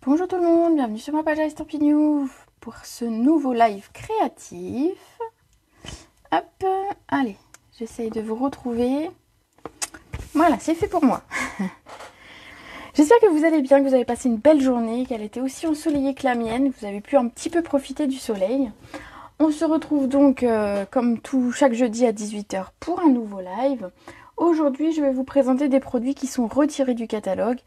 Bonjour tout le monde, bienvenue sur ma page Estampignou pour ce nouveau live créatif. Hop, allez, j'essaye de vous retrouver. Voilà, c'est fait pour moi. J'espère que vous allez bien, que vous avez passé une belle journée, qu'elle était aussi ensoleillée que la mienne, que vous avez pu un petit peu profiter du soleil. On se retrouve donc comme chaque jeudi à 18 h pour un nouveau live. Aujourd'hui, je vais vous présenter des produits qui sont retirés du catalogue,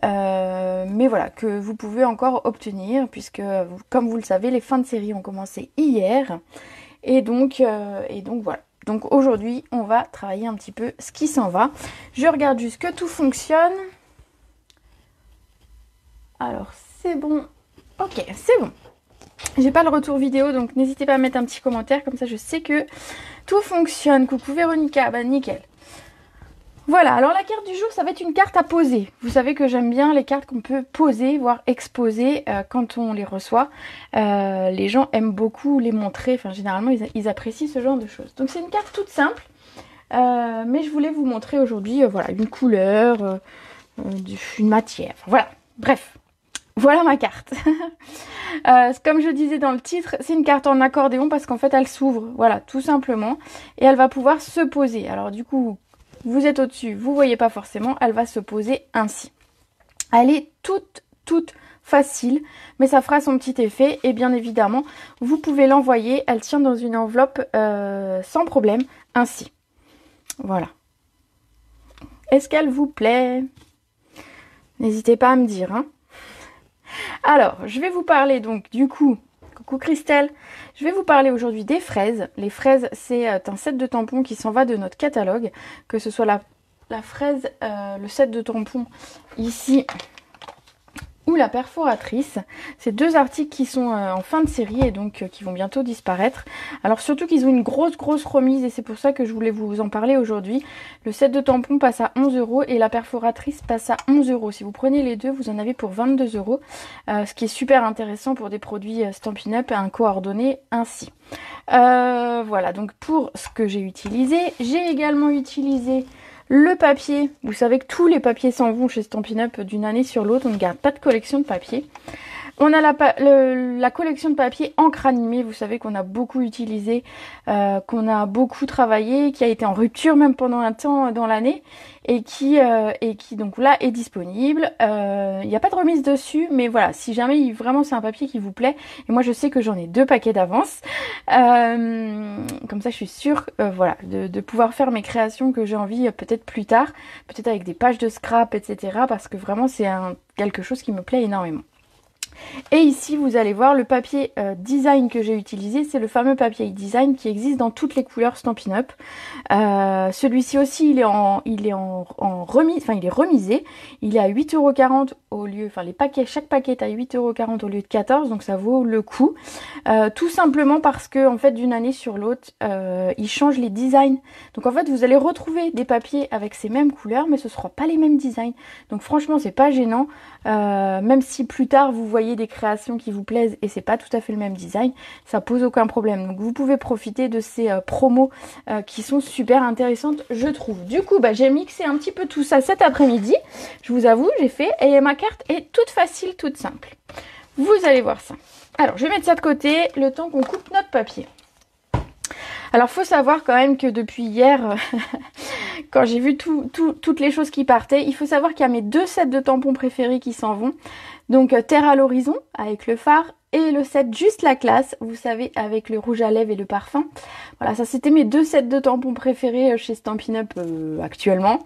mais voilà, que vous pouvez encore obtenir, puisque, comme vous le savez, les fins de série ont commencé hier, et donc voilà. Donc aujourd'hui, on va travailler un petit peu ce qui s'en va. Je regarde juste que tout fonctionne. Alors, c'est bon. Ok, c'est bon. J'ai pas le retour vidéo, donc n'hésitez pas à mettre un petit commentaire, comme ça je sais que tout fonctionne. Coucou Véronica, bah nickel. Voilà, alors la carte du jour, ça va être une carte à poser. Vous savez que j'aime bien les cartes qu'on peut poser, voire exposer quand on les reçoit. Les gens aiment beaucoup les montrer, enfin généralement ils apprécient ce genre de choses. Donc c'est une carte toute simple, mais je voulais vous montrer aujourd'hui voilà, une couleur, une matière, enfin, voilà, bref. Voilà ma carte. Comme je disais dans le titre, c'est une carte en accordéon parce qu'en fait elle s'ouvre, voilà, tout simplement. Et elle va pouvoir se poser. Alors du coup... Vous êtes au-dessus, vous ne voyez pas forcément, elle va se poser ainsi. Elle est toute facile, mais ça fera son petit effet. Et bien évidemment, vous pouvez l'envoyer, elle tient dans une enveloppe sans problème, ainsi. Voilà. Est-ce qu'elle vous plaît? N'hésitez pas à me dire. Hein. Alors, je vais vous parler donc du coup... Coucou Christelle, je vais vous parler aujourd'hui des fraises. Les fraises, c'est un set de tampons qui s'en va de notre catalogue, que ce soit la fraise, le set de tampons ici ou la perforatrice. C'est deux articles qui sont en fin de série et donc qui vont bientôt disparaître. Alors surtout qu'ils ont une grosse remise et c'est pour ça que je voulais vous en parler aujourd'hui. Le set de tampons passe à 11 € et la perforatrice passe à 11 €. Si vous prenez les deux, vous en avez pour 22 €. Ce qui est super intéressant pour des produits Stampin' Up! Coordonnés ainsi. Voilà, donc pour ce que j'ai également utilisé le papier. Vous savez que tous les papiers s'en vont chez Stampin' Up! D'une année sur l'autre. On ne garde pas de collection de papier. On a la collection de papier encre animée, vous savez qu'on a beaucoup utilisé, qu'on a beaucoup travaillé, qui a été en rupture même pendant un temps dans l'année et qui donc là est disponible. Il n'y a pas de remise dessus, mais voilà, si jamais vraiment c'est un papier qui vous plaît, et moi je sais que j'en ai 2 paquets d'avance, comme ça je suis sûre voilà, de pouvoir faire mes créations que j'ai envie peut-être plus tard, peut-être avec des pages de scrap, etc. parce que vraiment c'est quelque chose qui me plaît énormément. Et ici vous allez voir le papier design que j'ai utilisé, c'est le fameux papier design qui existe dans toutes les couleurs Stampin' Up. Celui-ci aussi il est en remise, enfin il est remisé, il est à 8,40 € au lieu, enfin chaque paquet est à 8,40 € au lieu de 14, donc ça vaut le coup. Tout simplement parce que en fait d'une année sur l'autre, ils changent les designs. Donc en fait vous allez retrouver des papiers avec ces mêmes couleurs, mais ce ne sera pas les mêmes designs. Donc franchement c'est pas gênant, même si plus tard vous voyez des créations qui vous plaisent et c'est pas tout à fait le même design, ça pose aucun problème. Donc vous pouvez profiter de ces promos qui sont super intéressantes, je trouve. Du coup, j'ai mixé un petit peu tout ça cet après-midi. Je vous avoue, j'ai fait et ma carte est toute facile, toute simple. Vous allez voir ça. Alors, je vais mettre ça de côté le temps qu'on coupe notre papier. Alors, faut savoir quand même que depuis hier, quand j'ai vu toutes les choses qui partaient, il faut savoir qu'il y a mes 2 sets de tampons préférés qui s'en vont. Donc Terre à l'horizon avec le phare et le set Juste la classe, vous savez, avec le rouge à lèvres et le parfum. Voilà, ça c'était mes 2 sets de tampons préférés chez Stampin' Up! Actuellement.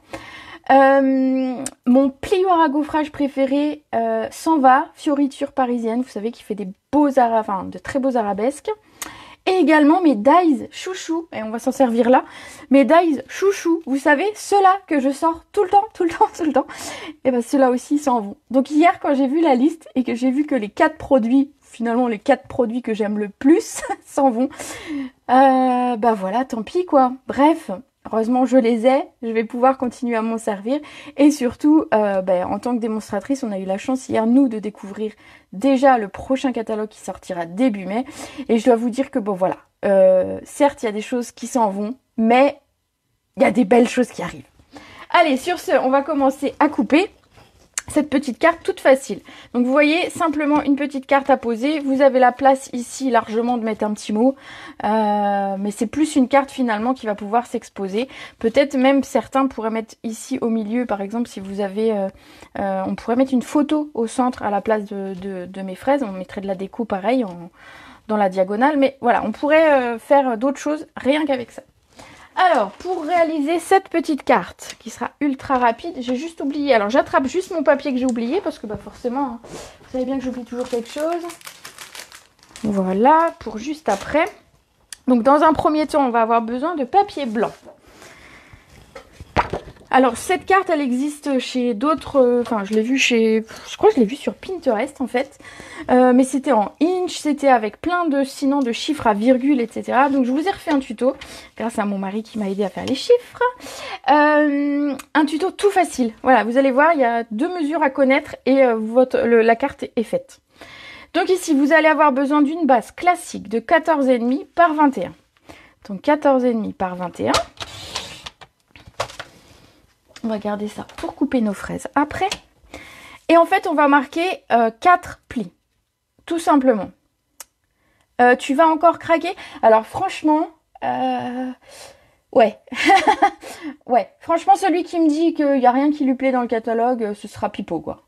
Mon plioir à gaufrage préféré s'en va, fioriture parisienne, vous savez, qui fait des de très beaux arabesques. Et également mes dies chouchou, et on va s'en servir là, mes dies chouchou, vous savez, ceux-là que je sors tout le temps, et ben ceux-là aussi s'en vont. Donc hier quand j'ai vu la liste et que j'ai vu que les 4 produits, finalement les 4 produits que j'aime le plus s'en vont, voilà, tant pis quoi. Bref, heureusement je les ai, je vais pouvoir continuer à m'en servir et surtout en tant que démonstratrice on a eu la chance hier nous de découvrir déjà le prochain catalogue qui sortira début mai et je dois vous dire que voilà, certes il y a des choses qui s'en vont mais il y a des belles choses qui arrivent. Allez, sur ce on va commencer à couper. cette petite carte toute facile. Donc vous voyez, simplement une petite carte à poser. Vous avez la place ici largement de mettre un petit mot. Mais c'est plus une carte finalement qui va pouvoir s'exposer. Peut-être même certains pourraient mettre ici au milieu, par exemple, si vous avez... on pourrait mettre une photo au centre à la place de mes fraises. On mettrait de la déco pareil dans la diagonale. Mais voilà, on pourrait faire d'autres choses rien qu'avec ça. Alors, pour réaliser cette petite carte, qui sera ultra rapide, j'ai juste oublié. Alors, j'attrape juste mon papier que j'ai oublié, parce que bah, forcément, hein, vous savez bien que j'oublie toujours quelque chose. Voilà, pour juste après. Donc, dans un premier temps, on va avoir besoin de papier blanc. Alors, cette carte, elle existe chez d'autres... Enfin, je l'ai vue chez... Je crois que je l'ai vue sur Pinterest, en fait. Mais c'était en inch, c'était avec plein de, sinon, de chiffres à virgule, etc. Donc, je vous ai refait un tuto, grâce à mon mari qui m'a aidé à faire les chiffres. Un tuto tout facile. Voilà, vous allez voir, il y a 2 mesures à connaître et la carte est faite. Donc, ici, vous allez avoir besoin d'une base classique de 14,5 par 21. Donc, 14,5 par 21. On va garder ça pour couper nos fraises après. Et en fait, on va marquer 4 plis. Tout simplement. Tu vas encore craquer? Alors franchement, ouais. Ouais. Franchement, celui qui me dit qu'il n'y a rien qui lui plaît dans le catalogue, ce sera pipeau, quoi.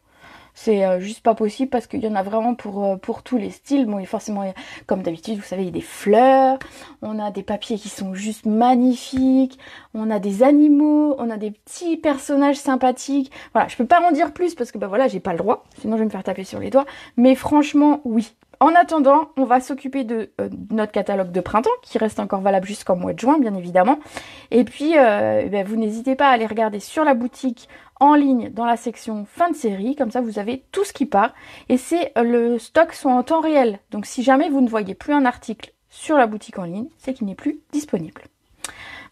C'est juste pas possible parce qu'il y en a vraiment pour tous les styles. Bon, et forcément, comme d'habitude, vous savez, il y a des fleurs, on a des papiers qui sont juste magnifiques, on a des animaux, on a des petits personnages sympathiques. Voilà, je peux pas en dire plus parce que bah voilà, j'ai pas le droit, sinon je vais me faire taper sur les doigts. Mais franchement, oui. En attendant, on va s'occuper de notre catalogue de printemps, qui reste encore valable jusqu'au mois de juin, bien évidemment. Et puis, vous n'hésitez pas à aller regarder sur la boutique en ligne dans la section fin de série, comme ça vous avez tout ce qui part. Et le stock sont en temps réel. Donc si jamais vous ne voyez plus un article sur la boutique en ligne, c'est qu'il n'est plus disponible.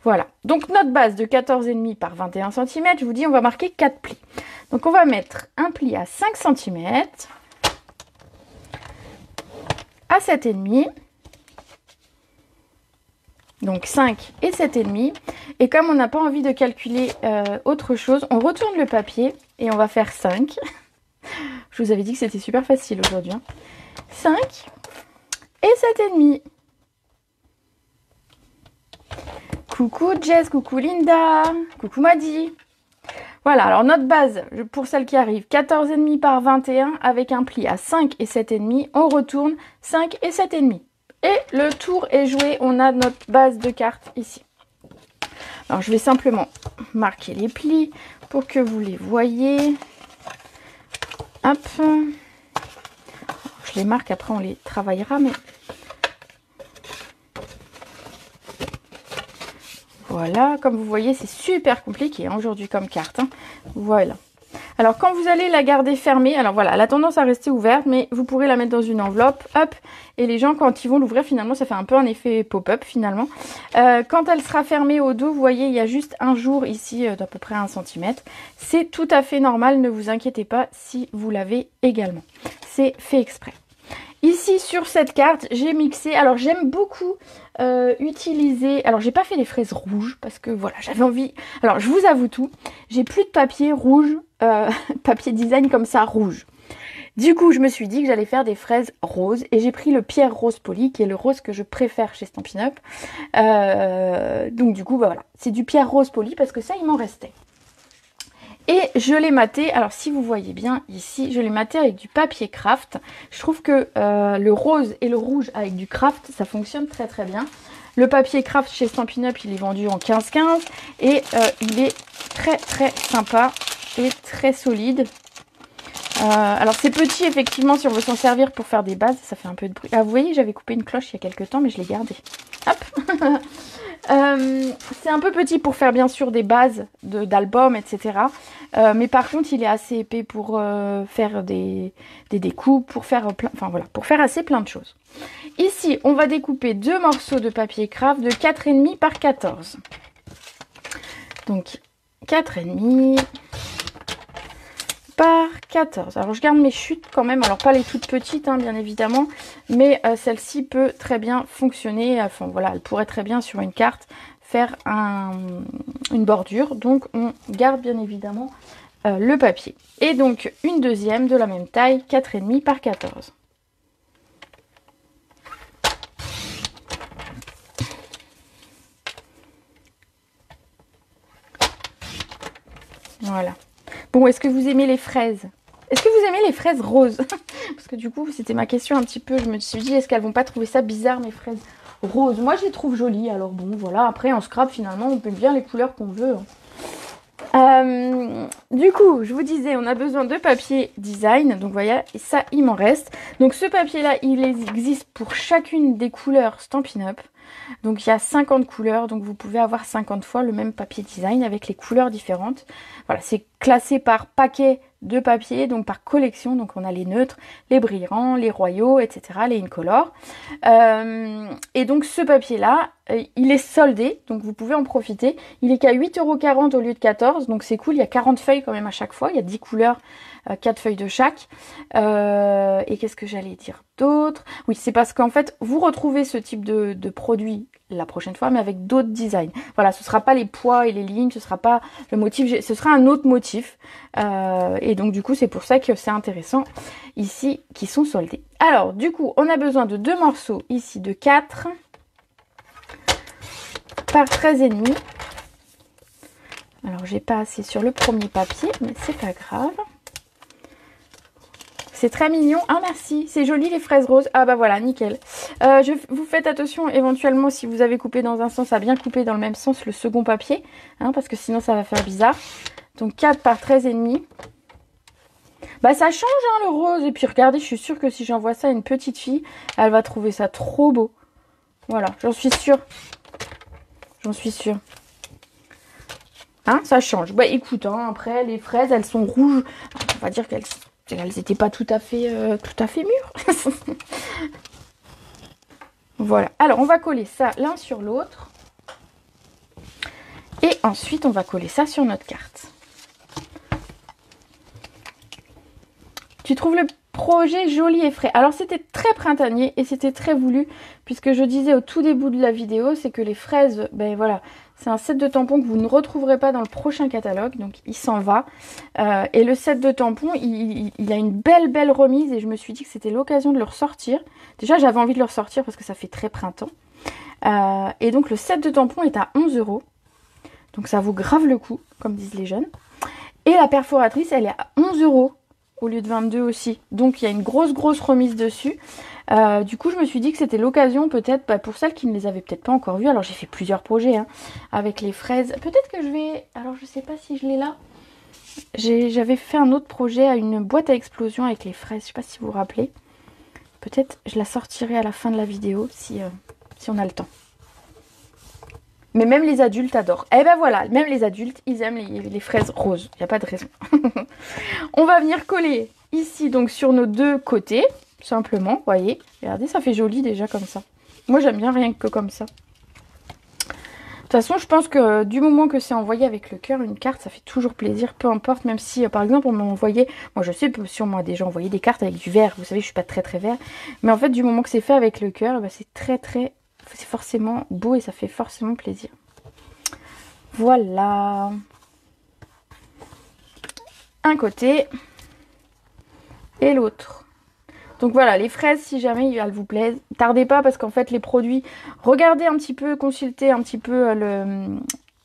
Voilà, donc notre base de 14,5 par 21 cm, je vous dis on va marquer 4 plis. Donc on va mettre un pli à 5 cm, à 7,5, donc 5 et 7,5. Et comme on n'a pas envie de calculer autre chose, on retourne le papier et on va faire 5. Je vous avais dit que c'était super facile aujourd'hui. Hein. 5 et 7,5. Coucou Jess, coucou Linda, coucou Maddy. Voilà, alors notre base, pour celle qui arrive, 14,5 par 21 avec un pli à 5 et 7,5. On retourne 5 et 7,5. Et le tour est joué, on a notre base de cartes ici. Alors je vais simplement marquer les plis pour que vous les voyez. Hop. Je les marque, après on les travaillera, mais... Voilà, comme vous voyez, c'est super compliqué hein, aujourd'hui comme carte. Hein. Voilà. Alors quand vous allez la garder fermée, alors voilà, elle a tendance à rester ouverte, mais vous pourrez la mettre dans une enveloppe, hop, et les gens quand ils vont l'ouvrir, finalement, ça fait un peu un effet pop-up finalement. Quand elle sera fermée au dos, vous voyez, il y a juste un jour ici d'à peu près 1 cm. C'est tout à fait normal, ne vous inquiétez pas si vous l'avez également. C'est fait exprès. Ici sur cette carte, j'ai mixé, alors j'aime beaucoup utiliser, alors j'ai pas fait les fraises rouges parce que voilà, j'avais envie, alors je vous avoue tout, j'ai plus de papier rouge, papier design comme ça rouge. Du coup, je me suis dit que j'allais faire des fraises roses et j'ai pris le Pierre Rose Poli qui est le rose que je préfère chez Stampin' Up. Donc du coup, bah voilà, c'est du Pierre Rose Poli parce que ça, il m'en restait. Et je l'ai maté, alors si vous voyez bien ici, je l'ai maté avec du papier craft. Je trouve que le rose et le rouge avec du craft, ça fonctionne très très bien. Le papier craft chez Stampin' Up, il est vendu en 15-15 et il est très très sympa et très solide. Alors c'est petit effectivement si on veut s'en servir pour faire des bases, ça fait un peu de bruit. Ah vous voyez, j'avais coupé une cloche il y a quelques temps mais je l'ai gardée. Hop. C'est un peu petit pour faire bien sûr des bases d'albums, etc. Mais par contre, il est assez épais pour faire des découpes, pour faire plein, enfin voilà, pour faire assez plein de choses. Ici, on va découper 2 morceaux de papier craft de 4,5 par 14. Donc 4,5 par 14. Alors je garde mes chutes quand même, alors pas les toutes petites hein, bien évidemment, mais celle-ci peut très bien fonctionner, enfin voilà, elle pourrait très bien sur une carte faire une bordure, donc on garde bien évidemment le papier. Et donc une deuxième de la même taille, 4,5 par 14. Voilà. Bon, est-ce que vous aimez les fraises? Est-ce que vous aimez les fraises roses? Parce que du coup, c'était ma question un petit peu. Je me suis dit, est-ce qu'elles vont pas trouver ça bizarre, mes fraises roses? Moi, je les trouve jolies. Alors bon, voilà. Après, en scrap, finalement, on peut bien les couleurs qu'on veut. Du coup, je vous disais, on a besoin de papier design. Donc, voilà, et ça, il m'en reste. Donc, ce papier-là, il existe pour chacune des couleurs Stampin' Up. Donc il y a 50 couleurs, donc vous pouvez avoir 50 fois le même papier design avec les couleurs différentes. Voilà, c'est classé par paquet de papier, donc par collection. Donc on a les neutres, les brillants, les royaux, etc., les incolores. Et donc ce papier-là, il est soldé, donc vous pouvez en profiter. Il est qu'à 8,40 € au lieu de 14, donc c'est cool. Il y a 40 feuilles quand même à chaque fois, il y a 10 couleurs. 4 feuilles de chaque. Et qu'est-ce que j'allais dire d'autre? Oui, c'est parce qu'en fait, vous retrouvez ce type de produit la prochaine fois, mais avec d'autres designs. Voilà, ce sera pas les poids et les lignes, ce sera pas le motif, ce sera un autre motif. Et donc, du coup, c'est pour ça que c'est intéressant ici, qui sont soldés. Alors, du coup, on a besoin de 2 morceaux ici de 4 par 13,5. Alors, j'ai pas assez sur le premier papier, mais c'est pas grave. C'est très mignon. Ah merci, c'est joli les fraises roses. Ah bah voilà, nickel. Vous faites attention éventuellement si vous avez coupé dans un sens à bien couper dans le même sens le second papier. Hein, parce que sinon ça va faire bizarre. Donc 4 par 13,5. Bah ça change hein, le rose. Et puis regardez, je suis sûre que si j'envoie ça à une petite fille, elle va trouver ça trop beau. Voilà, j'en suis sûre. J'en suis sûre. Hein, ça change. Bah écoute, hein, après les fraises elles sont rouges. On va dire qu'elles n'étaient pas tout à fait mûres. Voilà. Alors, on va coller ça l'un sur l'autre. Et ensuite, on va coller ça sur notre carte. Tu trouves le projet joli et frais? Alors, c'était très printanier et c'était très voulu. Puisque je disais au tout début de la vidéo, c'est que les fraises, ben voilà... C'est un set de tampons que vous ne retrouverez pas dans le prochain catalogue, donc il s'en va. Et le set de tampons, il a une belle remise et je me suis dit que c'était l'occasion de le ressortir. Déjà, j'avais envie de le ressortir parce que ça fait très printemps. Et donc, le set de tampons est à 11 €. Donc, ça vaut grave le coup, comme disent les jeunes. Et la perforatrice, elle est à 11 € au lieu de 22 aussi. Donc, il y a une grosse remise dessus. Du coup, je me suis dit que c'était l'occasion peut-être pour celles qui ne les avaient peut-être pas encore vues. Alors, j'ai fait plusieurs projets hein, avec les fraises. Peut-être que je vais... Alors, je sais pas si je l'ai là. J'avais fait un autre projet à une boîte à explosion avec les fraises. Je sais pas si vous vous rappelez. Peut-être je la sortirai à la fin de la vidéo si on a le temps. Mais même les adultes adorent. Eh ben voilà, même les adultes, ils aiment les fraises roses. Il n'y a pas de raison. On va venir coller ici donc sur nos deux côtés. Simplement, vous voyez. Regardez, ça fait joli déjà comme ça. Moi, j'aime bien rien que comme ça. De toute façon, je pense que du moment que c'est envoyé avec le cœur, une carte, ça fait toujours plaisir. Peu importe, même si, par exemple, on m'a envoyé... Moi, je sais, si on m'a déjà envoyé des cartes avec du vert. Vous savez, je suis pas très vert. Mais en fait, du moment que c'est fait avec le cœur, bah, c'est c'est forcément beau et ça fait forcément plaisir. Voilà. Un côté. Et l'autre. Donc voilà, les fraises, si jamais elles vous plaisent, tardez pas parce qu'en fait les produits, regardez un petit peu, consultez un petit peu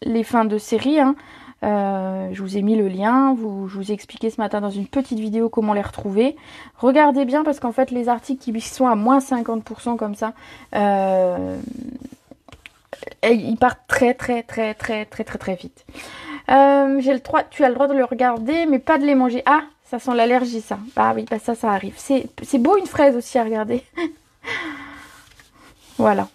les fins de série. Hein. Je vous ai mis le lien, je vous ai expliqué ce matin dans une petite vidéo comment les retrouver. Regardez bien parce qu'en fait les articles qui sont à moins 50% comme ça, ils partent très vite. Tu as le droit de le regarder mais pas de les manger. Ah, ça sent l'allergie, ça. Ah oui, bah ça arrive. C'est beau une fraise aussi à regarder. Voilà.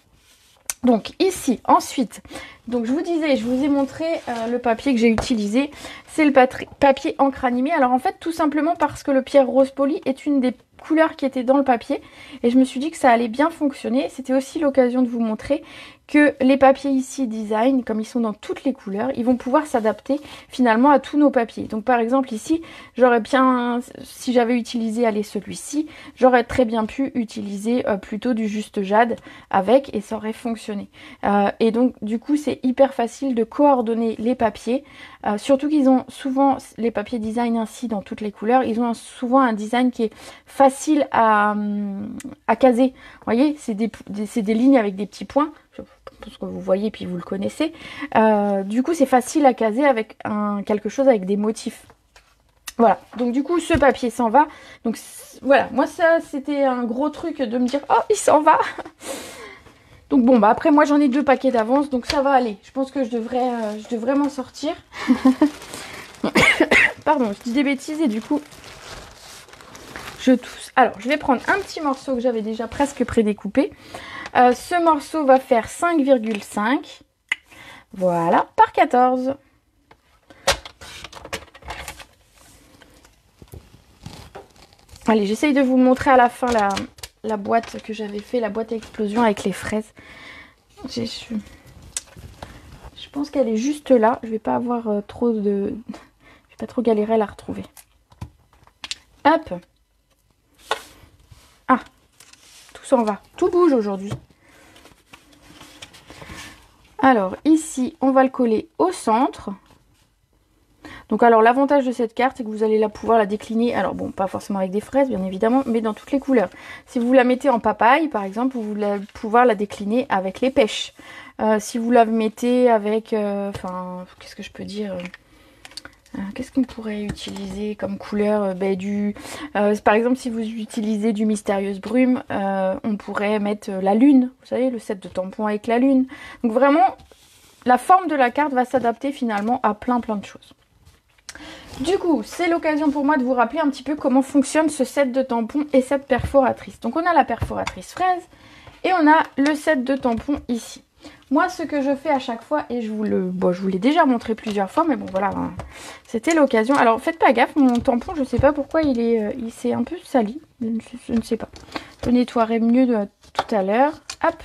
Donc ici, ensuite, donc je vous disais, je vous ai montré le papier que j'ai utilisé. C'est le papier encre animée. Alors en fait, tout simplement parce que le pierre rose poli est une des couleurs qui était dans le papier. Et je me suis dit que ça allait bien fonctionner. C'était aussi l'occasion de vous montrer que les papiers ici design, comme ils sont dans toutes les couleurs, ils vont pouvoir s'adapter finalement à tous nos papiers. Donc par exemple ici, j'aurais bien, si j'avais utilisé celui-ci, j'aurais très bien pu utiliser plutôt du juste jade avec et ça aurait fonctionné. Et donc du coup c'est c'est hyper facile de coordonner les papiers. Surtout qu'ils ont souvent, les papiers design ainsi dans toutes les couleurs, ils ont souvent un design qui est facile à caser. Vous voyez, c'est des lignes avec des petits points. Je pense que vous voyez puis vous le connaissez. Du coup, c'est facile à caser avec quelque chose avec des motifs. Voilà, donc du coup ce papier s'en va. Donc voilà, moi ça c'était un gros truc de me dire oh il s'en va. Donc bon bah après moi j'en ai 2 paquets d'avance donc ça va aller. Je pense que je devrais m'en sortir. Pardon, je dis des bêtises et du coup je tousse. Alors je vais prendre un petit morceau que j'avais déjà presque prédécoupé. Ce morceau va faire 5,5. Voilà, par 14. Allez, j'essaye de vous montrer à la fin la boîte que j'avais fait, la boîte à explosion avec les fraises. Je pense qu'elle est juste là. Je vais pas avoir trop de... Je vais pas trop galérer à la retrouver. Hop. Ah, tout s'en va. Tout bouge aujourd'hui. Alors, ici, on va le coller au centre. Donc alors l'avantage de cette carte c'est que vous allez pouvoir la décliner, alors bon pas forcément avec des fraises bien évidemment, mais dans toutes les couleurs. Si vous la mettez en papaye par exemple, vous allez pouvoir la décliner avec les pêches. Si vous la mettez avec, enfin qu'est-ce que je peux dire, qu'est-ce qu'on pourrait utiliser comme couleur, par exemple si vous utilisez du Mystérieuse Brume, on pourrait mettre la lune, vous savez le set de tampons avec la lune. Donc vraiment la forme de la carte va s'adapter finalement à plein de choses. Du coup, c'est l'occasion pour moi de vous rappeler un petit peu comment fonctionne ce set de tampons et cette perforatrice. Donc on a la perforatrice fraise et on a le set de tampons ici. Moi, ce que je fais à chaque fois, et je vous l'ai déjà montré plusieurs fois, mais bon voilà, hein, c'était l'occasion. Alors faites pas gaffe, mon tampon, je sais pas pourquoi il s'est un peu sali, je ne sais pas. Je nettoierai mieux tout à l'heure. Hop,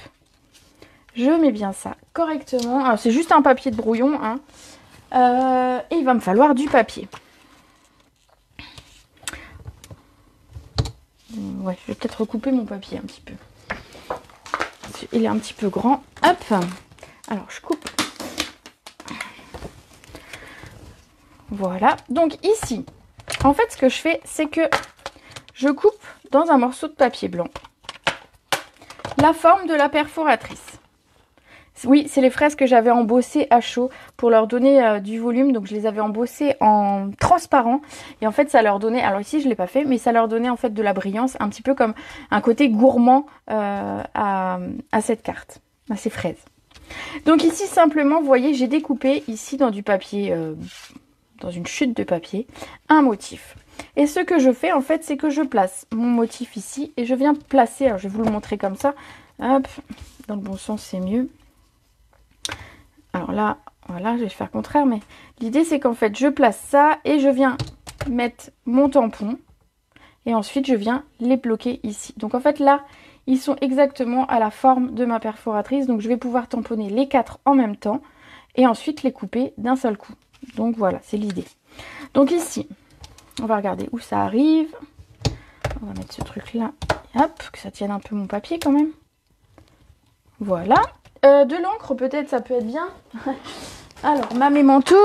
je mets bien ça correctement. Alors c'est juste un papier de brouillon, hein. Et il va me falloir du papier. Ouais, je vais peut-être recouper mon papier un petit peu. Il est un petit peu grand. Hop. Alors, je coupe. Voilà. Donc ici, en fait, ce que je fais, c'est que je coupe dans un morceau de papier blanc la forme de la perforatrice. Oui, c'est les fraises que j'avais embossées à chaud pour leur donner du volume. Donc, je les avais embossées en transparent. Et en fait, ça leur donnait... Alors ici, je ne l'ai pas fait, mais ça leur donnait en fait de la brillance. Un petit peu comme un côté gourmand à cette carte, à ces fraises. Donc ici, simplement, vous voyez, j'ai découpé ici dans du papier, dans une chute de papier, un motif. Et ce que je fais, en fait, c'est que je place mon motif ici. Et je viens placer... Alors, je vais vous le montrer comme ça. Hop, dans le bon sens, c'est mieux. Alors là, voilà, je vais faire contraire, mais l'idée c'est qu'en fait, je place ça et je viens mettre mon tampon. Et ensuite, je viens les bloquer ici. Donc en fait, là, ils sont exactement à la forme de ma perforatrice. Donc je vais pouvoir tamponner les 4 en même temps et ensuite les couper d'un seul coup. Donc voilà, c'est l'idée. Donc ici, on va regarder où ça arrive. On va mettre ce truc-là. Hop, que ça tienne un peu mon papier quand même. Voilà. De l'encre, peut-être, ça peut être bien. Alors, ma mémento.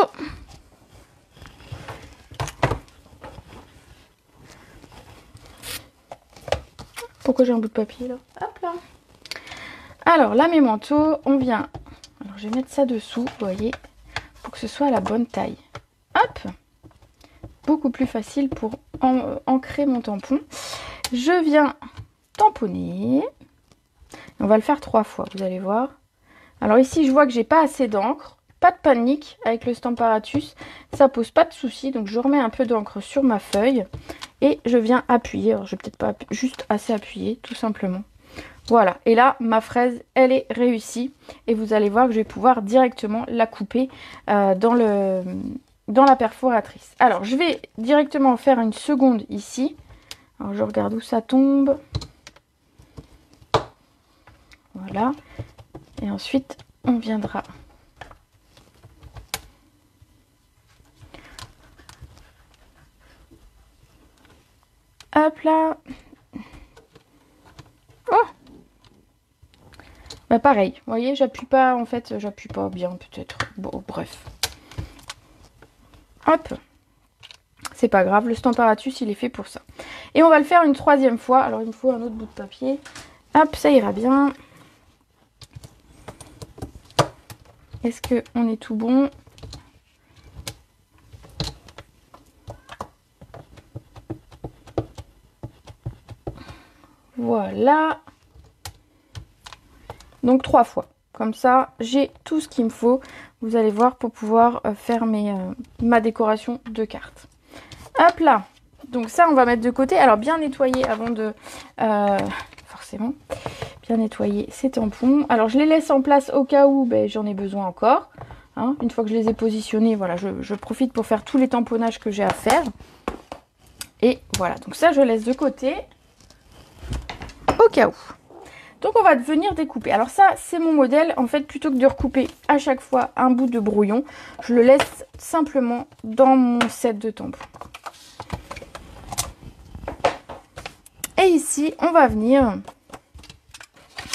Pourquoi j'ai un bout de papier, là? Hop là. Alors, la mémento, on vient... Alors, je vais mettre ça dessous, vous voyez, pour que ce soit à la bonne taille. Hop. Beaucoup plus facile pour ancrer mon tampon. Je viens tamponner. On va le faire 3 fois, vous allez voir. Alors ici, je vois que j'ai pas assez d'encre. Pas de panique avec le Stamparatus. Ça pose pas de souci. Donc je remets un peu d'encre sur ma feuille. Et je viens appuyer. Alors je vais peut-être pas juste assez appuyer, tout simplement. Voilà. Et là, ma fraise, elle est réussie. Et vous allez voir que je vais pouvoir directement la couper dans la perforatrice. Alors je vais directement faire une seconde ici. Alors je regarde où ça tombe. Voilà. Et ensuite, on viendra hop là. Oh, Bah pareil, vous voyez, j'appuie pas, en fait, j'appuie pas bien peut-être. Bon, bref. Hop. C'est pas grave, le Stamparatus, il est fait pour ça. Et on va le faire une troisième fois. Alors, il me faut un autre bout de papier. Hop, ça ira bien. Est-ce qu'on est tout bon? Voilà. Donc 3 fois. Comme ça, j'ai tout ce qu'il me faut. Vous allez voir pour pouvoir faire ma décoration de cartes. Hop là. Donc ça, on va mettre de côté. Alors bien nettoyer avant de... forcément. Bien nettoyer ces tampons. Alors je les laisse en place au cas où j'en ai besoin encore. Hein. Une fois que je les ai positionnés, voilà, je profite pour faire tous les tamponnages que j'ai à faire. Et voilà. Donc ça, je laisse de côté. Au cas où. Donc on va venir découper. Alors ça, c'est mon modèle. En fait, plutôt que de recouper à chaque fois un bout de brouillon, je le laisse simplement dans mon set de tampons. Et ici, on va venir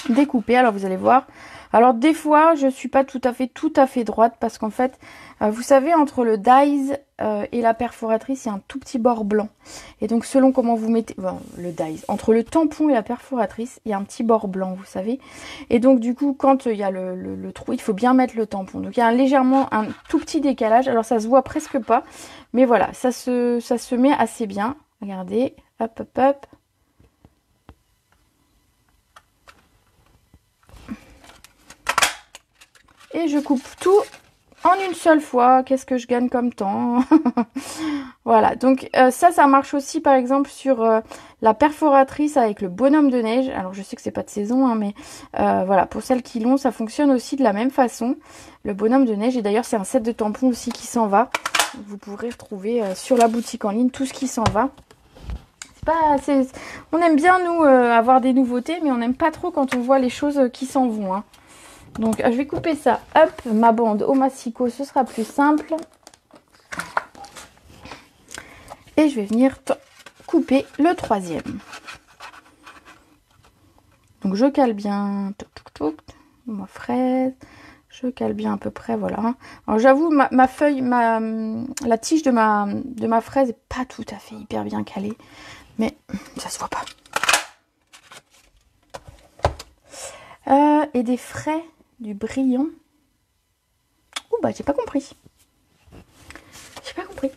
découper. Alors vous allez voir. Alors des fois, je ne suis pas tout à fait droite parce qu'en fait, vous savez, entre le dies et la perforatrice, il y a un tout petit bord blanc. Et donc selon comment vous mettez, le dies, entre le tampon et la perforatrice, il y a un petit bord blanc, vous savez. Et donc du coup, quand il y a le trou, il faut bien mettre le tampon. Donc il y a légèrement un tout petit décalage. Alors ça se voit presque pas, mais voilà, ça se met assez bien. Regardez, hop, hop, hop. Et je coupe tout en une seule fois. Qu'est-ce que je gagne comme temps? Voilà, donc ça marche aussi par exemple sur la perforatrice avec le bonhomme de neige. Alors je sais que c'est pas de saison, hein, mais voilà, pour celles qui l'ont, ça fonctionne aussi de la même façon. Le bonhomme de neige, et d'ailleurs c'est un set de tampons aussi qui s'en va. Vous pourrez retrouver sur la boutique en ligne tout ce qui s'en va. On aime bien nous avoir des nouveautés, mais on n'aime pas trop quand on voit les choses qui s'en vont, hein. Donc je vais couper ça, hop, ma bande au massicot, ce sera plus simple. Et je vais venir couper le troisième. Donc je cale bien, ma fraise, je cale bien à peu près, voilà. Alors j'avoue, ma feuille, la tige de ma fraise n'est pas tout à fait hyper bien calée, mais ça se voit pas. Et des frais, du brillant. Oh bah j'ai pas compris. J'ai pas compris.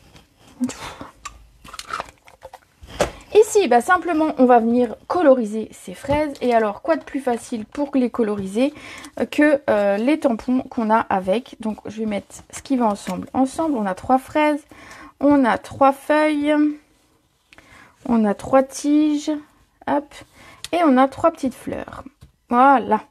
Ici, bah, simplement, on va venir coloriser ces fraises. Et alors, quoi de plus facile pour les coloriser que les tampons qu'on a avec. Donc, je vais mettre ce qui va ensemble. Ensemble, on a 3 fraises, on a 3 feuilles, on a 3 tiges, hop, et on a 3 petites fleurs. Voilà.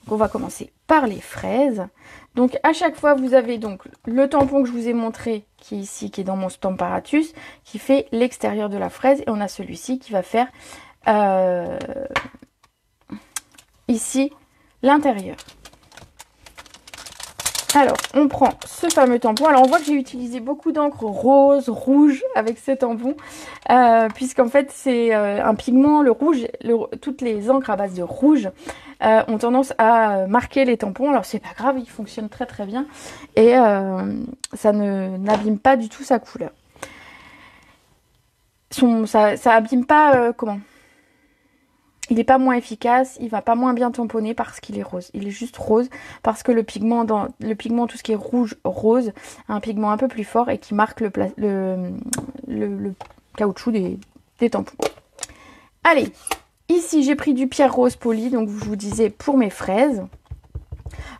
Donc, on va commencer par les fraises. Donc à chaque fois vous avez donc le tampon que je vous ai montré qui est ici, qui est dans mon Stamparatus, qui fait l'extérieur de la fraise, et on a celui-ci qui va faire ici l'intérieur. Alors on prend ce fameux tampon. Alors on voit que j'ai utilisé beaucoup d'encre rose, rouge avec ce tampon, puisqu'en fait c'est un pigment, le rouge, toutes les encres à base de rouge ont tendance à marquer les tampons. Alors c'est pas grave, il fonctionne très très bien et ça n'abîme pas du tout sa couleur. Ça abîme pas, comment, il n'est pas moins efficace, il va pas moins bien tamponner parce qu'il est rose. Il est juste rose parce que le pigment, tout ce qui est rouge rose, a un pigment un peu plus fort et qui marque le caoutchouc des tampons. Allez, ici j'ai pris du pierre rose poli, donc je vous disais pour mes fraises.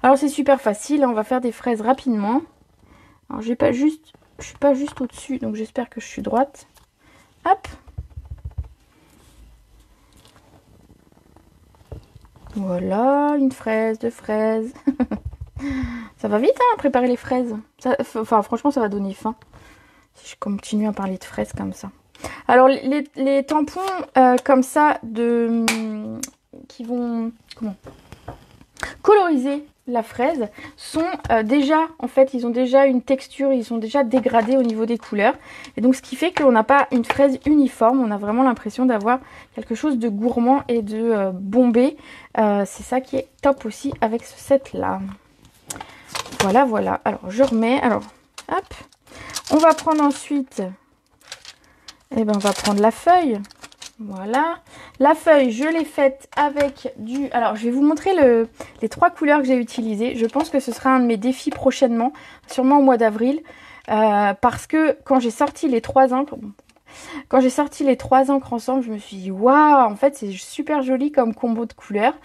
Alors c'est super facile, on va faire des fraises rapidement. Alors je suis pas juste au-dessus, donc j'espère que je suis droite. Hop. Voilà, une fraise, 2 fraises. Ça va vite, hein, préparer les fraises. Enfin, franchement, ça va donner faim. Si je continue à parler de fraises comme ça. Alors, les tampons comme ça, qui vont coloriser la fraise sont déjà, en fait, ils ont déjà une texture, ils sont déjà dégradés au niveau des couleurs. Et donc, ce qui fait qu'on n'a pas une fraise uniforme, on a vraiment l'impression d'avoir quelque chose de gourmand et de bombé. C'est ça qui est top aussi avec ce set-là. Voilà, voilà. Alors, je remets. Alors, hop. On va prendre ensuite, eh ben, on va prendre la feuille. Voilà, la feuille, je l'ai faite avec du... Alors, je vais vous montrer les 3 couleurs que j'ai utilisées. Je pense que ce sera un de mes défis prochainement, sûrement au mois d'avril. Parce que quand j'ai sorti les 3 encres... Quand j'ai sorti les 3 encres ensemble, je me suis dit, waouh, en fait, c'est super joli comme combo de couleurs.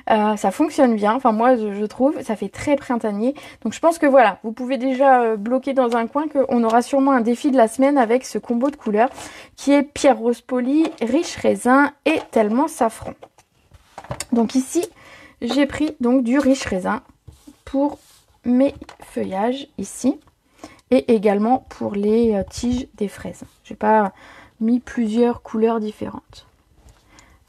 Ça fonctionne bien, enfin moi je trouve, ça fait très printanier. Donc je pense que voilà, vous pouvez déjà bloquer dans un coin qu'on aura sûrement un défi de la semaine avec ce combo de couleurs qui est pierre rose polie, riche raisin et tellement safran. Donc ici, j'ai pris donc du riche raisin pour mes feuillages ici et également pour les tiges des fraises. J'ai pas mis plusieurs couleurs différentes.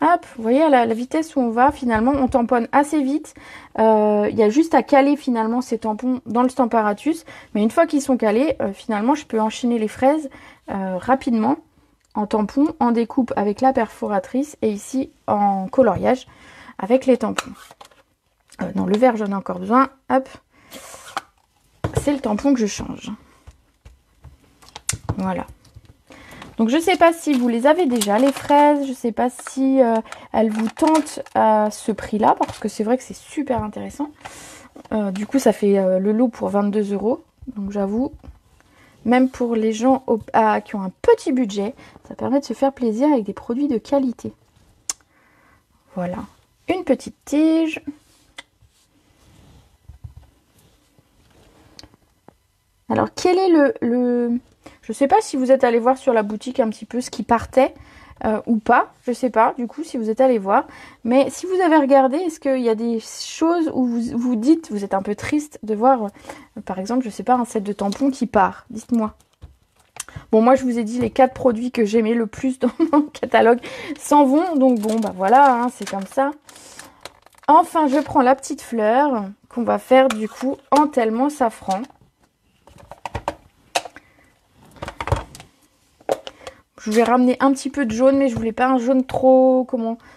Hop, vous voyez à la vitesse où on va, finalement, on tamponne assez vite. Il y a juste à caler finalement ces tampons dans le Stamparatus. Mais une fois qu'ils sont calés, finalement, je peux enchaîner les fraises rapidement en tampon, en découpe avec la perforatrice et ici en coloriage avec les tampons. Non, le vert, j'en ai encore besoin. Hop, c'est le tampon que je change. Voilà. Donc je ne sais pas si vous les avez déjà, les fraises, je ne sais pas si elles vous tentent à ce prix-là, parce que c'est vrai que c'est super intéressant. Du coup, ça fait le lot pour 22 €. Donc j'avoue, même pour les gens qui ont un petit budget, ça permet de se faire plaisir avec des produits de qualité. Voilà, une petite tige. Alors quel est le... Je ne sais pas si vous êtes allé voir sur la boutique un petit peu ce qui partait ou pas. Je ne sais pas du coup si vous êtes allé voir. Mais si vous avez regardé, est-ce qu'il y a des choses où vous vous dites, vous êtes un peu triste de voir, par exemple, je ne sais pas, un set de tampons qui part. Dites-moi. Bon, moi je vous ai dit les 4 produits que j'aimais le plus dans mon catalogue s'en vont. Donc bon, bah voilà, hein, c'est comme ça. Enfin, je prends la petite fleur qu'on va faire du coup en tellement safran. Je vais ramener un petit peu de jaune, mais je voulais pas un jaune trop,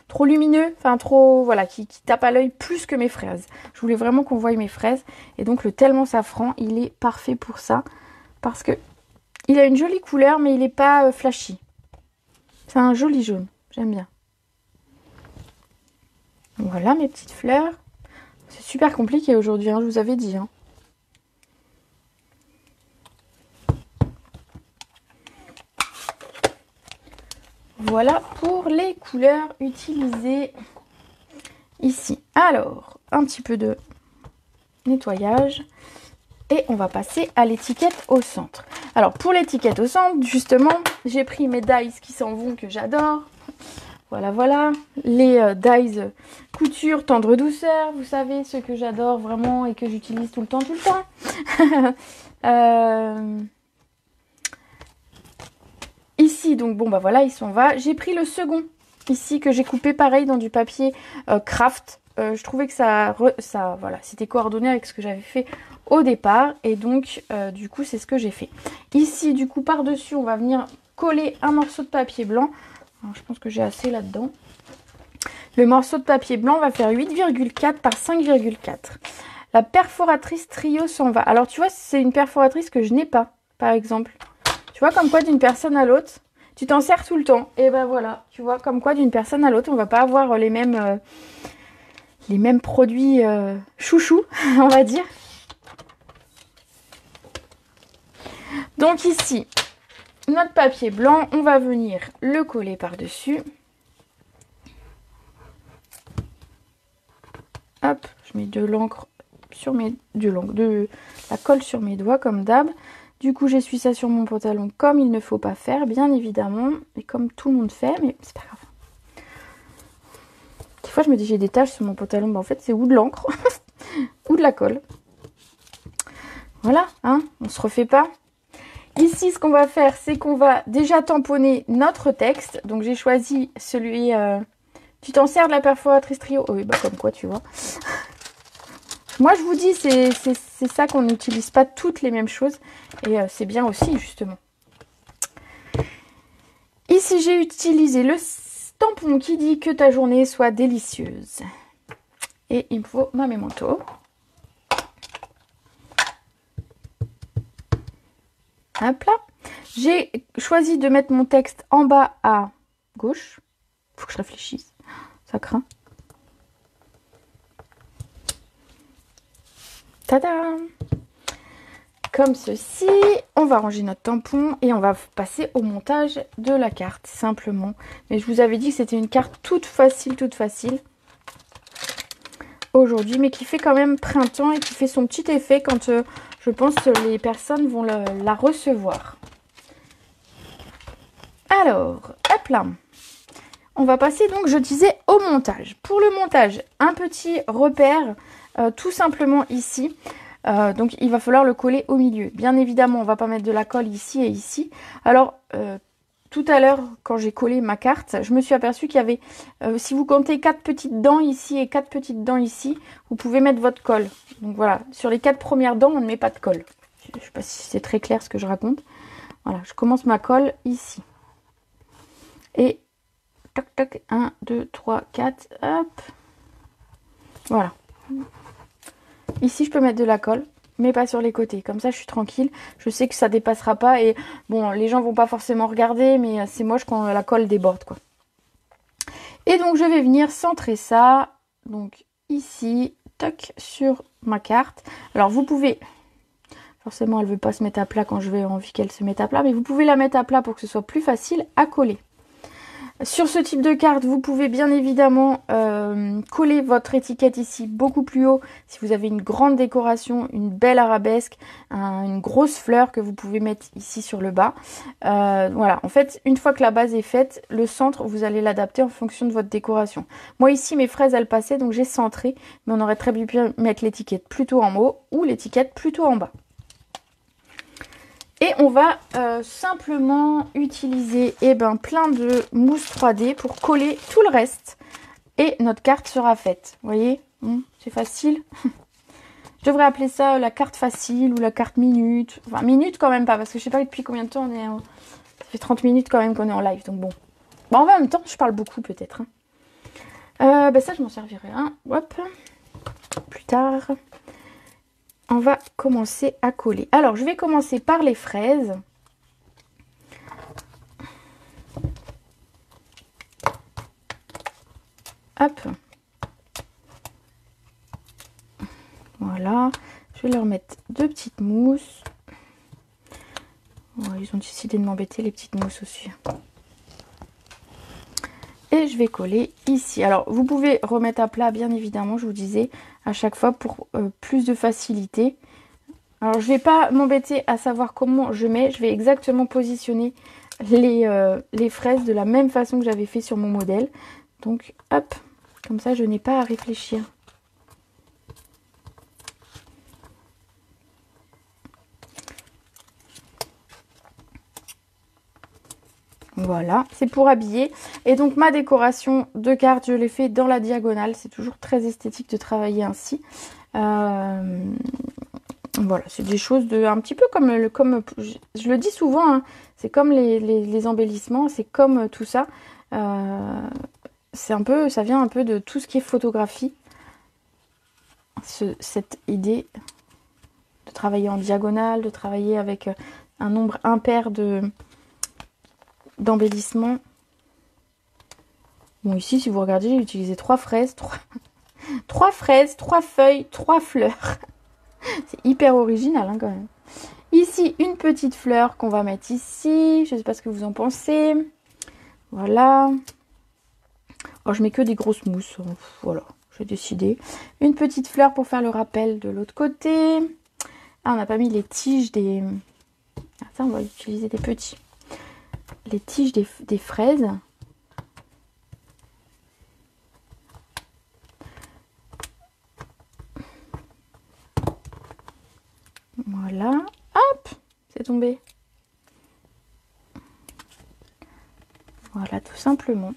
trop lumineux, enfin trop, voilà, qui tape à l'œil plus que mes fraises. Je voulais vraiment qu'on voie mes fraises. Et donc le tellement safran, il est parfait pour ça. Parce que il a une jolie couleur, mais il n'est pas flashy. C'est un joli jaune, j'aime bien. Voilà mes petites fleurs. C'est super compliqué aujourd'hui, hein, je vous avais dit. Hein. Voilà pour les couleurs utilisées ici. Alors, un petit peu de nettoyage. Et on va passer à l'étiquette au centre. Alors, pour l'étiquette au centre, justement, j'ai pris mes dies qui s'en vont, que j'adore. Voilà, voilà. Les dies couture tendre douceur. Vous savez, ceux que j'adore vraiment et que j'utilise tout le temps, Ici, donc bon bah voilà, il s'en va. J'ai pris le second ici que j'ai coupé pareil dans du papier craft. Je trouvais que ça voilà, c'était coordonné avec ce que j'avais fait au départ. Et donc du coup c'est ce que j'ai fait. Ici du coup par-dessus on va venir coller un morceau de papier blanc. Alors, je pense que j'ai assez là-dedans. Le morceau de papier blanc va faire 8,4 par 5,4. La perforatrice trio s'en va. Alors tu vois, c'est une perforatrice que je n'ai pas, par exemple. Tu vois, comme quoi d'une personne à l'autre, tu t'en sers tout le temps. Et ben voilà, tu vois, comme quoi d'une personne à l'autre, on va pas avoir les mêmes produits chouchou, on va dire. Donc ici, notre papier blanc, on va venir le coller par-dessus. Hop, je mets de l'encre sur de la colle sur mes doigts comme d'hab. Du coup, j'essuie ça sur mon pantalon comme il ne faut pas faire, bien évidemment. Et comme tout le monde fait, mais c'est pas grave. Des fois, je me dis j'ai des taches sur mon pantalon. Bah, en fait, c'est ou de l'encre ou de la colle. Voilà, hein, on se refait pas. Ici, ce qu'on va faire, c'est qu'on va déjà tamponner notre texte. Donc, j'ai choisi celui... Tu t'en sers de la perforatrice trio? Oh, oui, bah comme quoi, tu vois. Moi, je vous dis, c'est ça qu'on n'utilise pas toutes les mêmes choses. Et c'est bien aussi, justement. Ici, j'ai utilisé le tampon qui dit que ta journée soit délicieuse. Et il me faut ma mémento. Hop là. J'ai choisi de mettre mon texte en bas à gauche. Faut que je réfléchisse. Ça craint. Tada! Comme ceci. On va ranger notre tampon et on va passer au montage de la carte, simplement. Mais je vous avais dit que c'était une carte toute facile aujourd'hui, mais qui fait quand même printemps et qui fait son petit effet quand je pense que les personnes vont la recevoir. Alors, hop là. On va passer donc, je disais, au montage. Pour le montage, un petit repère, tout simplement ici. Donc, il va falloir le coller au milieu. Bien évidemment, on ne va pas mettre de la colle ici et ici. Alors, tout à l'heure, quand j'ai collé ma carte, je me suis aperçue qu'il y avait, si vous comptez 4 petites dents ici et 4 petites dents ici, vous pouvez mettre votre colle. Donc voilà, sur les 4 premières dents, on ne met pas de colle. Je ne sais pas si c'est très clair ce que je raconte. Voilà, je commence ma colle ici. Et toc toc, 1, 2, 3, 4, hop. Voilà. Ici, je peux mettre de la colle, mais pas sur les côtés. Comme ça, je suis tranquille. Je sais que ça dépassera pas. Et bon, les gens vont pas forcément regarder, mais c'est moche quand la colle déborde, quoi. Et donc, je vais venir centrer ça. Donc, ici, toc, sur ma carte. Alors, vous pouvez... Forcément, elle veut pas se mettre à plat quand je vais envie qu'elle se mette à plat. Mais vous pouvez la mettre à plat pour que ce soit plus facile à coller. Sur ce type de carte, vous pouvez bien évidemment coller votre étiquette ici beaucoup plus haut. Si vous avez une grande décoration, une belle arabesque, une grosse fleur que vous pouvez mettre ici sur le bas. Voilà, en fait, une fois que la base est faite, le centre, vous allez l'adapter en fonction de votre décoration. Moi ici, mes fraises, elles passaient, donc j'ai centré. Mais on aurait très bien pu mettre l'étiquette plutôt en haut ou l'étiquette plutôt en bas. Et on va simplement utiliser plein de mousse 3D pour coller tout le reste. Et notre carte sera faite. Vous voyez, c'est facile. Je devrais appeler ça la carte facile ou la carte minute. Enfin, minute quand même pas, parce que je sais pas depuis combien de temps on est... Ça fait 30 minutes quand même qu'on est en live, donc bon. Bon, en même temps, je parle beaucoup peut-être. Ça, je m'en servirai. Hop, plus tard. On va commencer à coller. Alors, je vais commencer par les fraises. Hop. Voilà. Je vais leur mettre 2 petites mousses. Ouais, ils ont décidé de m'embêter, les petites mousses aussi. Et je vais coller ici. Alors, vous pouvez remettre à plat, bien évidemment, je vous disais, à chaque fois pour plus de facilité. Alors, je ne vais pas m'embêter à savoir comment je mets. Je vais exactement positionner les fraises de la même façon que j'avais fait sur mon modèle. Donc, hop, comme ça, je n'ai pas à réfléchir. Voilà, c'est pour habiller. Et donc ma décoration de carte, je l'ai fait dans la diagonale. C'est toujours très esthétique de travailler ainsi. Voilà, c'est des choses de un petit peu comme je le dis souvent, hein, c'est comme les embellissements, c'est comme tout ça. C'est un peu, ça vient un peu de tout ce qui est photographie. Cette idée de travailler en diagonale, de travailler avec un nombre impair d'embellissement. Bon, ici, si vous regardez, j'ai utilisé 3 fraises, 3 fraises, 3 feuilles, 3 fleurs. C'est hyper original, hein, quand même. Ici, une petite fleur qu'on va mettre ici. Je ne sais pas ce que vous en pensez. Voilà. Alors, je mets que des grosses mousses. Voilà, j'ai décidé. Une petite fleur pour faire le rappel de l'autre côté. Ah, on n'a pas mis les tiges des... Ah, ça, on va utiliser des petits. Les tiges des fraises. Voilà. Hop, c'est tombé. Voilà, tout simplement.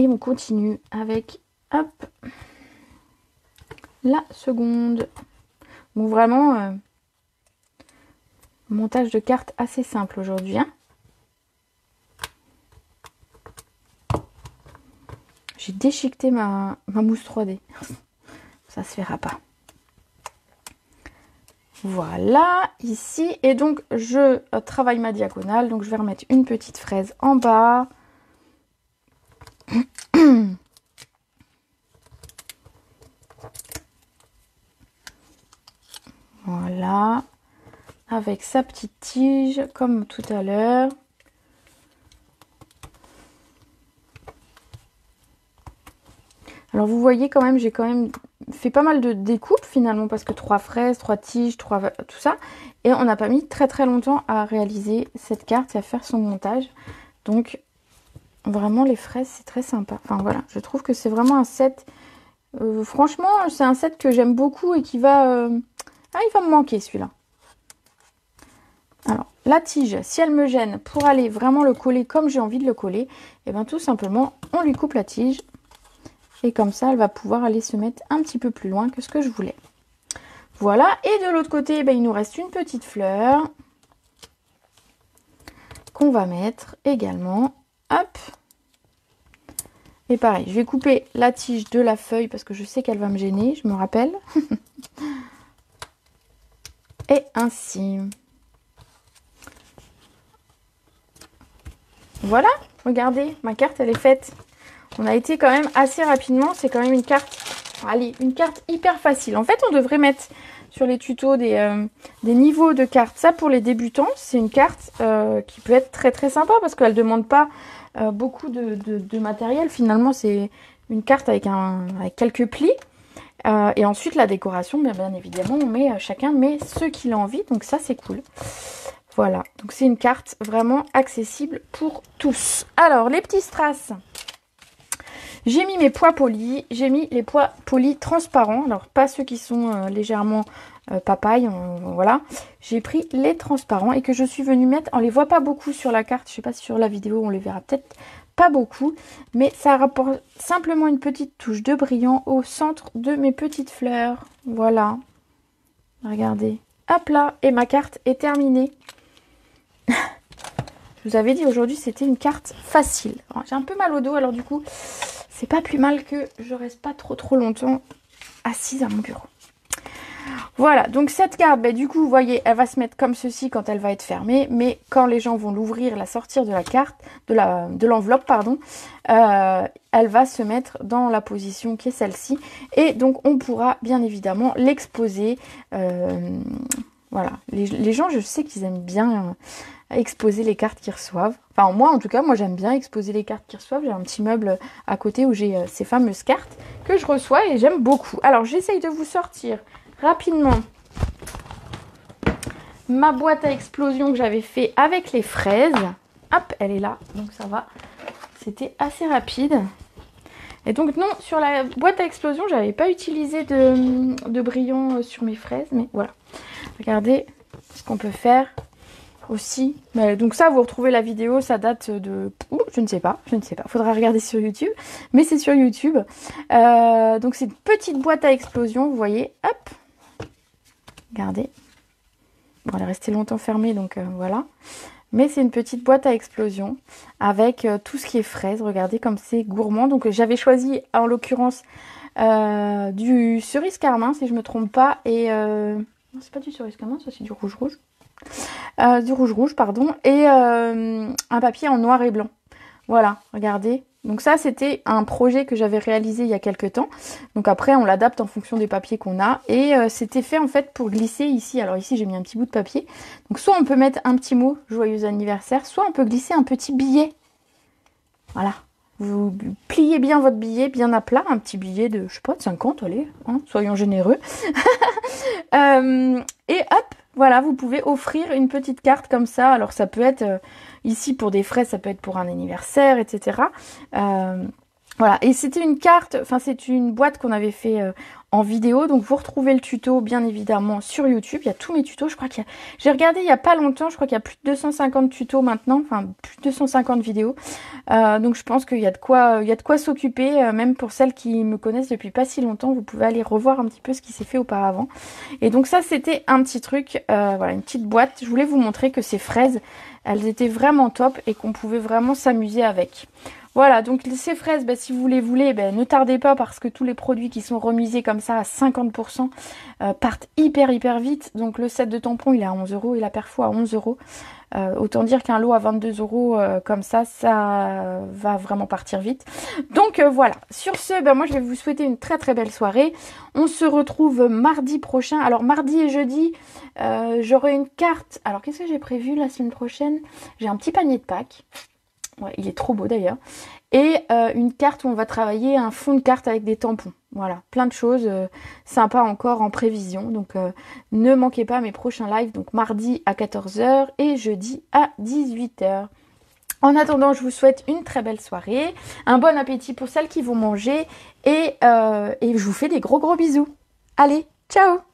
Et on continue avec, hop, la seconde. Donc vraiment, montage de cartes assez simple aujourd'hui. Hein. J'ai déchiqueté ma mousse 3D. Ça se verra pas. Voilà, ici. Et donc, je travaille ma diagonale. Donc, je vais remettre une petite fraise en bas. Voilà. Avec sa petite tige, comme tout à l'heure. Alors, vous voyez quand même, j'ai quand même fait pas mal de découpes finalement, parce que 3 fraises, 3 tiges, 3 tout ça. Et on n'a pas mis très très longtemps à réaliser cette carte et à faire son montage. Donc, vraiment, les fraises, c'est très sympa. Enfin, voilà, je trouve que c'est vraiment un set... franchement, c'est un set que j'aime beaucoup et qui va... Ah, il va me manquer, celui-là. Alors, la tige, si elle me gêne pour aller vraiment le coller comme j'ai envie de le coller, et bien tout simplement, on lui coupe la tige. Et comme ça, elle va pouvoir aller se mettre un petit peu plus loin que ce que je voulais. Voilà. Et de l'autre côté, il nous reste une petite fleur qu'on va mettre également. Hop. Et pareil, je vais couper la tige de la feuille parce que je sais qu'elle va me gêner, je me rappelle. Et ainsi. Voilà, regardez, ma carte, elle est faite. On a été quand même assez rapidement, c'est quand même une carte, allez, une carte hyper facile. En fait, on devrait mettre sur les tutos des niveaux de cartes. Ça, pour les débutants, c'est une carte qui peut être très très sympa parce qu'elle ne demande pas beaucoup de matériel. Finalement, c'est une carte avec quelques plis. Et ensuite, la décoration, bien évidemment, chacun met ce qu'il a envie. Donc ça, c'est cool. Voilà, donc c'est une carte vraiment accessible pour tous. Alors, les petits strass. J'ai mis mes pois polis, j'ai mis les pois polis transparents, alors pas ceux qui sont légèrement papaye, voilà. J'ai pris les transparents et que je suis venue mettre, on les voit pas beaucoup sur la carte, je sais pas si sur la vidéo on les verra peut-être pas beaucoup, mais ça rapporte simplement une petite touche de brillant au centre de mes petites fleurs, voilà. Regardez, hop là, et ma carte est terminée. Je vous avais dit aujourd'hui c'était une carte facile. J'ai un peu mal au dos alors du coup c'est pas plus mal que je reste pas trop longtemps assise à mon bureau. Voilà, donc cette carte, du coup, vous voyez, elle va se mettre comme ceci quand elle va être fermée. Mais quand les gens vont l'ouvrir, la sortir de la carte, de l'enveloppe, pardon, elle va se mettre dans la position qui est celle-ci. Et donc, on pourra bien évidemment l'exposer. Voilà, les gens, je sais qu'ils aiment bien exposer les cartes qu'ils reçoivent. Enfin, moi, en tout cas, moi, j'aime bien exposer les cartes qu'ils reçoivent. J'ai un petit meuble à côté où j'ai ces fameuses cartes que je reçois et j'aime beaucoup. Alors, j'essaye de vous sortir rapidement ma boîte à explosion que j'avais fait avec les fraises. Hop, elle est là, donc ça va. C'était assez rapide. Et donc non, sur la boîte à explosion, j'avais pas utilisé de brillant sur mes fraises, mais voilà. Regardez ce qu'on peut faire aussi. Donc ça, vous retrouvez la vidéo, ça date de... je ne sais pas. Faudra regarder sur YouTube, mais c'est sur YouTube. Donc c'est une petite boîte à explosion, vous voyez. Hop. Regardez. Bon, elle est restée longtemps fermée, donc voilà. Mais c'est une petite boîte à explosion avec tout ce qui est fraise. Regardez comme c'est gourmand. Donc j'avais choisi en l'occurrence du cerise carmin, si je me trompe pas. Et non, c'est pas du cerise carmin, ça c'est du rouge rouge. Du rouge rouge, pardon. Et un papier en noir et blanc. Voilà, regardez. Donc ça, c'était un projet que j'avais réalisé il y a quelques temps. Donc après, on l'adapte en fonction des papiers qu'on a. Et c'était fait en fait pour glisser ici. Alors ici, j'ai mis un petit bout de papier. Donc soit on peut mettre un petit mot « Joyeux anniversaire », soit on peut glisser un petit billet. Voilà. Vous pliez bien votre billet, bien à plat. Un petit billet de, je sais pas, de 50, allez, hein, soyons généreux. Et hop, voilà, vous pouvez offrir une petite carte comme ça. Alors ça peut être... ici, pour des frais, ça peut être pour un anniversaire, etc. Voilà, et c'était une carte, enfin c'est une boîte qu'on avait fait en vidéo, donc vous retrouvez le tuto bien évidemment sur YouTube, il y a tous mes tutos, je crois qu'il y a... J'ai regardé il y a pas longtemps, je crois qu'il y a plus de 250 tutos maintenant, enfin plus de 250 vidéos, donc je pense qu'il y a de quoi s'occuper, même pour celles qui me connaissent depuis pas si longtemps, vous pouvez aller revoir un petit peu ce qui s'est fait auparavant. Et donc ça c'était un petit truc, voilà, une petite boîte, je voulais vous montrer que ces fraises, elles étaient vraiment top et qu'on pouvait vraiment s'amuser avec. Voilà, donc ces fraises, bah, si vous les voulez, bah, ne tardez pas parce que tous les produits qui sont remisés comme ça à 50% partent hyper vite. Donc le set de tampons il est à 11 € et la perfo à 11 €. Autant dire qu'un lot à 22 € comme ça va vraiment partir vite. Donc voilà, sur ce, bah, moi je vais vous souhaiter une très belle soirée. On se retrouve mardi prochain. Alors mardi et jeudi, j'aurai une carte. Alors qu'est-ce que j'ai prévu la semaine prochaine? J'ai un petit panier de Pâques. Ouais, il est trop beau d'ailleurs. Et une carte où on va travailler un fond de carte avec des tampons. Voilà, plein de choses sympas encore en prévision. Donc ne manquez pas mes prochains lives. Donc mardi à 14 h et jeudi à 18 h. En attendant, je vous souhaite une très belle soirée. Un bon appétit pour celles qui vont manger. Et je vous fais des gros bisous. Allez, ciao!